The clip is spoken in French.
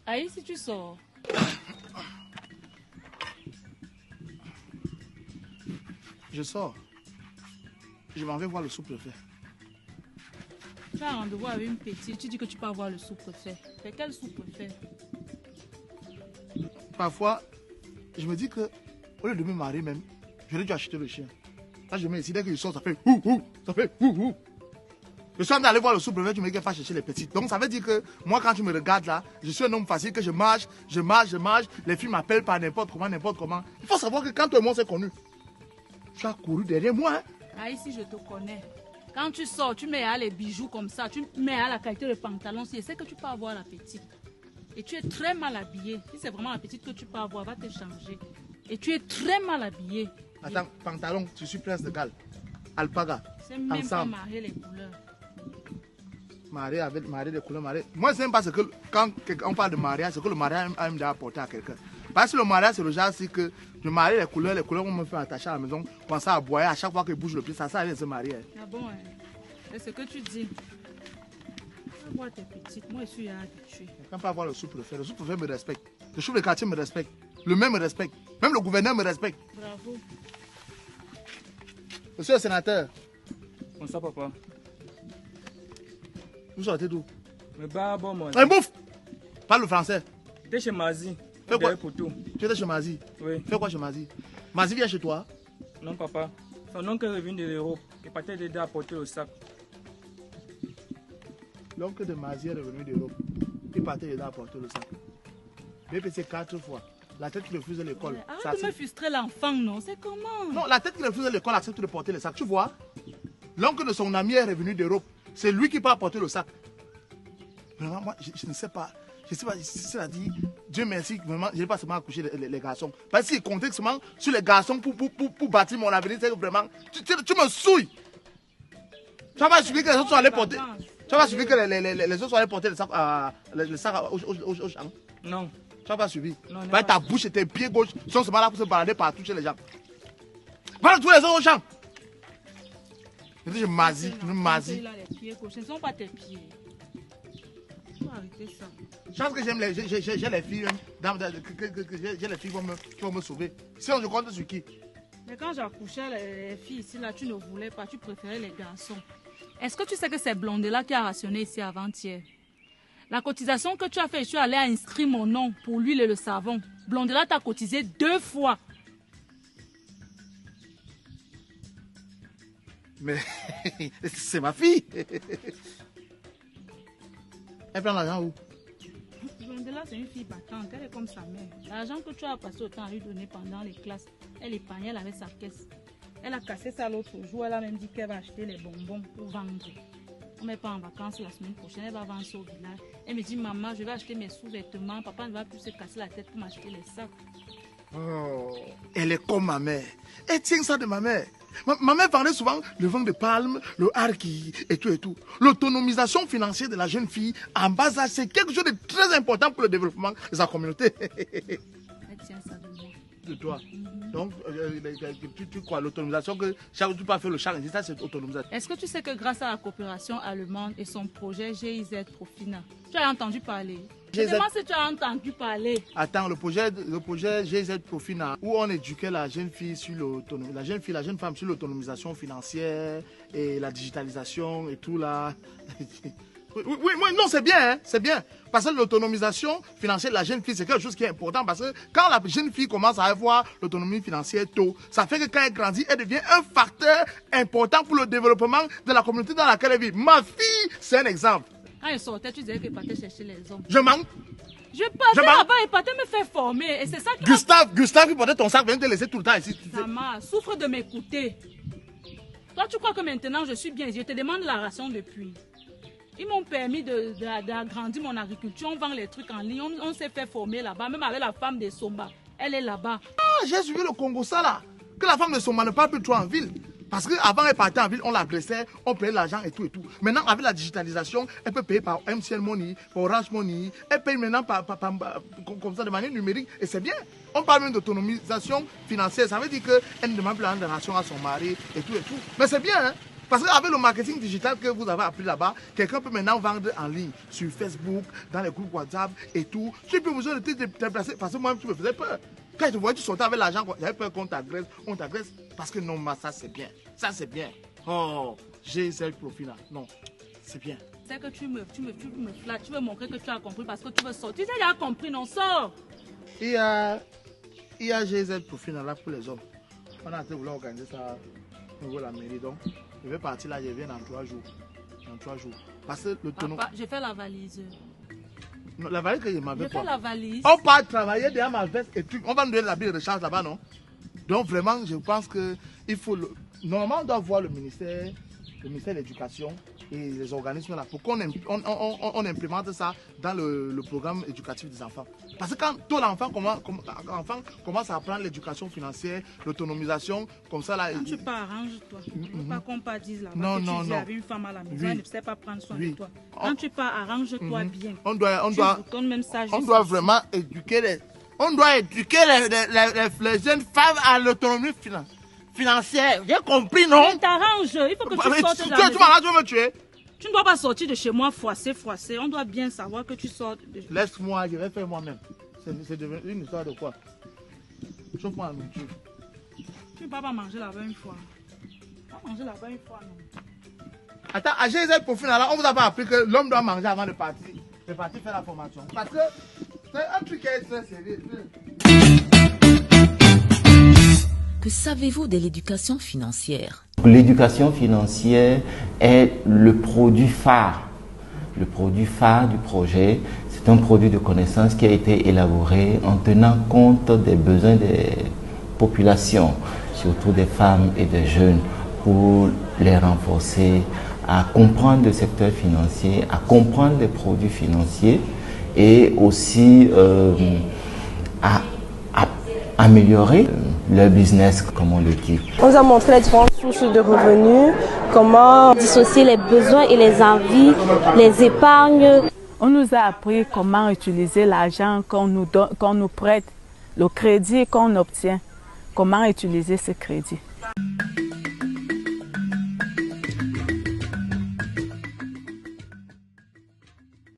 Aïe, si tu sors. Je sors. Je m'en vais voir le sous-préfet. Tu as un rendez-vous avec une petite, tu dis que tu peux avoir le sous-préfet. C'est quel sous-préfet? Parfois, je me dis que, au lieu de me marier même, j'aurais dû acheter le chien. Là, je me dis, dès que je sors, ça fait ouh, ça fait ouh. Je suis en train d'aller voir le sous-préfet, tu me dis qu'il faut chercher les petites. Donc, ça veut dire que moi, quand tu me regardes là, je suis un homme facile, que je marche. Les filles m'appellent par n'importe comment. Il faut savoir que quand tout le monde s'est connu, tu as couru derrière moi. Hein? Ah, ici, je te connais. Quand tu sors, tu mets à les bijoux comme ça, tu mets à la qualité de pantalon. Si c'est que tu peux avoir la petite. Et tu es très mal habillé. Si c'est vraiment la petite que tu peux avoir, va te changer. Et tu es très mal habillé. Attends, pantalon, tu suis prince de Galles. Alpaga. C'est même ensemble. pas marier les couleurs. Marier des couleurs, marier. Moi, c'est même pas ce que, quand on parle de mariage, c'est que le mariage aime d'apporter à quelqu'un. Parce que le mariage, c'est le genre, c'est que je marie les couleurs on me fait attacher à la maison, commencer à aboyer à chaque fois qu'il bouge le pied, ça sert à rien de se marier. Ah bon, hein? C'est ce que tu dis. Tu vas voir tes petites, moi je suis habituée. Je ne peux pas voir le sous-préfet me respecte. Le chef de quartier me respecte. Le maire me respecte. Même le gouverneur me respecte. Bravo. Monsieur le sénateur. Bonsoir, papa. Vous sortez d'où? Mais bah, bon, moi. Un bouffe! Parle le français. T'es chez Mazi. Fais quoi? Tu étais chez Mazi? Oui. Fais quoi chez Mazi? Mazi vient chez toi? Non, papa. Son oncle est revenu de l'Europe. Il partait d'aider à porter le sac. L'oncle de Mazi est revenu d'Europe. Il partait d'aider à porter le sac. BPC 4 fois. La tête qui refuse l'école. Arrête de me frustrer l'enfant, non? C'est comment? Non, la tête qui refuse l'école accepte de porter le sac. Tu vois? L'oncle de son ami est revenu d'Europe. C'est lui qui part porter le sac. Vraiment, moi, je ne sais pas. Je ne sais pas si cela dit, Dieu merci, vraiment, je n'ai pas seulement accouché les garçons. Parce qu'il comptait seulement sur les garçons pour bâtir mon avenir. C'est que vraiment, tu me souilles. Tu vas suffire que les autres soient allés porter. Tu vas suffire que les autres soient allés porter le sac au champ. Non. Tu vas pas suivre. Non, ta bouche et tes pieds gauche sont seulement là pour se balader partout chez les gens. Va tous les autres au champ. Je mazie. Il a les pieds gauche, ce ne sont pas tes pieds. Tu vas arrêter ça. Chance que j'ai les filles, j'ai les filles qui vont me sauver. Sinon, je compte sur qui? Mais quand j'accouchais les filles ici, là, tu ne voulais pas, tu préférais les garçons. Est-ce que tu sais que c'est Blondela qui a rationné ici avant-hier? La cotisation que tu as fait, je suis allée inscrire mon nom pour l'huile et le savon. Blondela t'a cotisé 2 fois. Mais c'est ma fille. Elle prend l'argent où? Blondela, c'est une fille battante, elle est comme sa mère. L'argent que tu as passé autant à lui donner pendant les classes, elle épargnait, elle avait sa caisse. Elle a cassé ça l'autre jour, elle a même dit qu'elle va acheter les bonbons pour vendre. On n'est pas en vacances la semaine prochaine, elle va vendre ça au village. Elle me dit, maman, je vais acheter mes sous-vêtements, papa ne va plus se casser la tête pour m'acheter les sacs. Oh, elle est comme ma mère. Elle tient ça de ma mère. Ma mère parlait souvent le vent de palme, le harki et tout. L'autonomisation financière de la jeune fille en bas âge, c'est quelque chose de très important pour le développement de sa communauté. Elle tient ça de moi. De toi. Donc, tu crois l'autonomisation que chaque fois tu peux faire le champ, ça c'est autonomisation. Est-ce que tu sais que grâce à la coopération allemande et son projet GIZ Profina, tu as entendu parler? Je demande si tu as entendu parler. Attends, le projet GZ Profina, où on éduquait la jeune fille sur l'autonomie, la jeune femme sur l'autonomisation financière et la digitalisation et tout là. Oui, non, c'est bien, hein, c'est bien. Parce que l'autonomisation financière de la jeune fille, c'est quelque chose qui est important. Parce que quand la jeune fille commence à avoir l'autonomie financière tôt, ça fait que quand elle grandit, elle devient un facteur important pour le développement de la communauté dans laquelle elle vit. Ma fille, c'est un exemple. Quand elle sortait, tu disais qu'elle partait chercher les hommes. Je manque. Je partais là-bas et partais me faire former. Et c'est ça qui Gustave qui portait ton sac vient te laisser tout le temps ici. Maman, souffre de m'écouter. Toi, tu crois que maintenant je suis bien. Je te demande la ration depuis. Ils m'ont permis d'agrandir mon agriculture. On vend les trucs en ligne. On s'est fait former là-bas. Même avec la femme de Somba. Elle est là-bas. Ah, j'ai suivi le Congo ça là. Que la femme de Somba ne parle plus trop en ville. Parce qu'avant, elle partait en ville, on la blessait, on payait l'argent et tout. Maintenant, avec la digitalisation, elle peut payer par MCL Money, par Orange Money. Elle paye maintenant comme ça de manière numérique. Et c'est bien. On parle même d'autonomisation financière. Ça veut dire qu'elle ne demande plus de ration à son mari et tout. Mais c'est bien, hein. Parce qu'avec le marketing digital que vous avez appris là-bas, quelqu'un peut maintenant vendre en ligne sur Facebook, dans les groupes WhatsApp et tout. Tu n'as plus besoin de te déplacer parce que moi, tu me faisais peur. Quand je te voyais, tu sortais avec l'argent, j'avais peur qu'on t'agresse, on t'agresse. Parce que non, ça c'est bien. Ça c'est bien. Oh, j'ai ce profil là. Non, c'est bien. C'est que tu me flattes, tu veux montrer que tu as compris parce que tu veux sortir. Tu as compris, non, sors. Il y a GZ profil là pour les hommes. On a été vouloir organiser ça au niveau de la mairie. Donc, je vais partir là, je viens dans 3 jours. Dans 3 jours. Parce que le tonneau. Papa, j'ai fait la valise. Non, la valise que je m'avais fait la valise. On part travailler derrière ma veste et tout. On va nous donner la bille de recharge là-bas, non? Donc, vraiment, je pense que il faut. Normalement, on doit voir le ministère de l'Éducation et les organismes là pour qu'on implémente ça dans le programme éducatif des enfants. Parce que quand tout l'enfant commence à apprendre l'éducation financière, l'autonomisation, comme ça là. Quand tu pars, arrange-toi. Il ne faut pas qu'on pas dise là-bas. Non, que non, tu vis non. avec une femme à la maison, elle ne sait pas prendre soin de toi. On- Quand tu pars, arrange-toi bien. On doit vraiment éduquer les jeunes femmes à l'autonomie financière. J'ai compris, non? On t'arrange. Il faut que tu sortes de la Tu maison. vas me tuer. Tu ne dois pas sortir de chez moi froissé. On doit bien savoir que tu sors de... Laisse-moi, je vais faire moi-même. C'est devenu une histoire de quoi? Je prends la nourriture. Tu ne vas pas manger là-bas une fois. Tu vas manger là-bas une fois, non? Attends, à GZ pour finir, on vous a pas appris que l'homme doit manger avant de partir. De partir faire la formation. Parce que c'est un truc qui est très sérieux. Que savez-vous de l'éducation financière? L'éducation financière est le produit phare. Le produit phare du projet, c'est un produit de connaissance qui a été élaboré en tenant compte des besoins des populations, surtout des femmes et des jeunes, pour les renforcer à comprendre le secteur financier, à comprendre les produits financiers et aussi à améliorer leur business, comme on le dit. On nous a montré les différentes sources de revenus, comment dissocier les besoins et les envies, les épargnes. On nous a appris comment utiliser l'argent qu'on nous prête, le crédit qu'on obtient, comment utiliser ce crédit.